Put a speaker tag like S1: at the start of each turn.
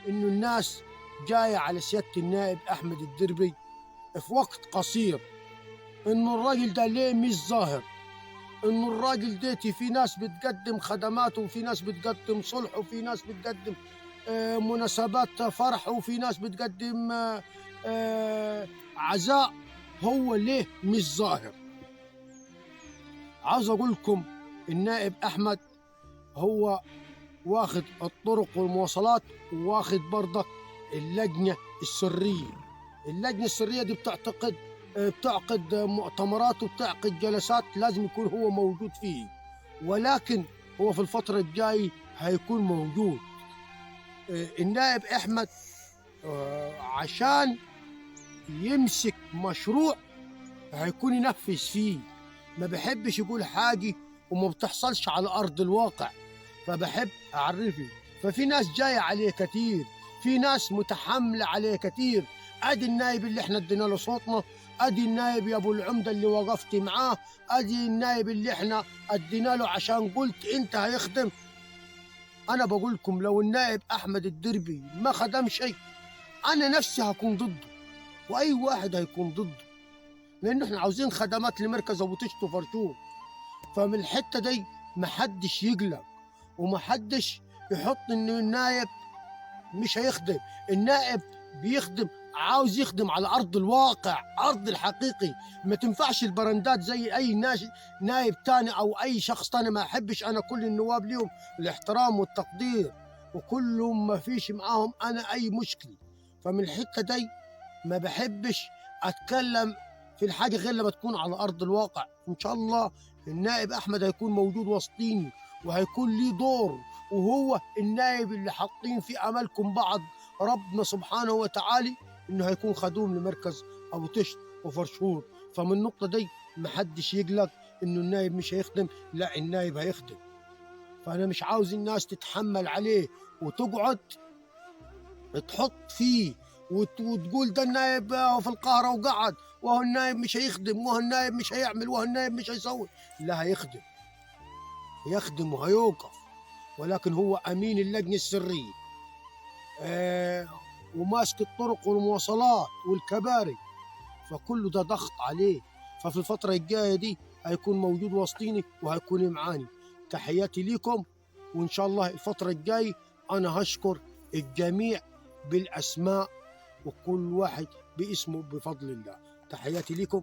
S1: إنه الناس جاية على سيادة النائب أحمد الدربي في وقت قصير، إنه الراجل ده ليه مش ظاهر، إنه الراجل ديتي في ناس بتقدم خدمات وفي ناس بتقدم صلح وفي ناس بتقدم مناسبات فرح وفي ناس بتقدم عزاء. هو ليه مش ظاهر؟ عاوز أقول لكم النائب أحمد هو واخد الطرق والمواصلات، واخد برضك اللجنة السرية. اللجنة السرية دي بتعقد مؤتمرات وبتعقد جلسات لازم يكون هو موجود فيه، ولكن هو في الفترة الجاية هيكون موجود. النائب أحمد عشان يمسك مشروع هيكون ينفذ فيه، ما بحبش يقول حاجة وما بتحصلش على أرض الواقع، فبحب أعرفه. ففي ناس جاية عليه كتير، في ناس متحملة عليه كتير. أدي النايب اللي احنا ادينا له صوتنا، أدي النايب يا أبو العمدة اللي وقفت معاه، أدي النايب اللي احنا ادينا له عشان قلت أنت هيخدم. أنا بقول لكم لو النائب أحمد الدربي ما خدم شيء أنا نفسي هكون ضده، وأي واحد هيكون ضده، لأنه احنا عاوزين خدمات لمركز أبو تشت وفرشون. فمن الحتة دي محدش يقلق ومحدش يحط إنه النائب مش هيخدم. النائب بيخدم، عاوز يخدم على أرض الواقع، أرض الحقيقي. ما تنفعش البرندات زي أي نائب تاني أو أي شخص تاني. ما أحبش أنا كل النواب ليهم الاحترام والتقدير وكلهم ما فيش معاهم أنا أي مشكلة. فمن الحتة دي ما بحبش أتكلم في الحاجة غير لما تكون على أرض الواقع. إن شاء الله النائب أحمد هيكون موجود وسطيني وهيكون ليه دور، وهو النائب اللي حاطين في أملكم بعض ربنا سبحانه وتعالى إنه هيكون خدوم لمركز أبو تشت وفرشور. فمن النقطة دي محدش يقلق إنه النائب مش هيخدم، لا النائب هيخدم. فأنا مش عاوز الناس تتحمل عليه وتقعد تحط فيه وتقول ده النائب في القاهرة وقعد، وهو النائب مش هيخدم، وهو النائب مش هيعمل، وهو النائب مش هيسوي. لا هيخدم، يخدم وهيوقف، ولكن هو أمين اللجنة السرية وماسك الطرق والمواصلات والكباري، فكله ده ضغط عليه. ففي الفترة الجاية دي هيكون موجود وسطيني وهيكون معاني. تحياتي لكم، وإن شاء الله الفترة الجاية أنا هشكر الجميع بالأسماء وكل واحد باسمه بفضل الله. تحياتي لكم.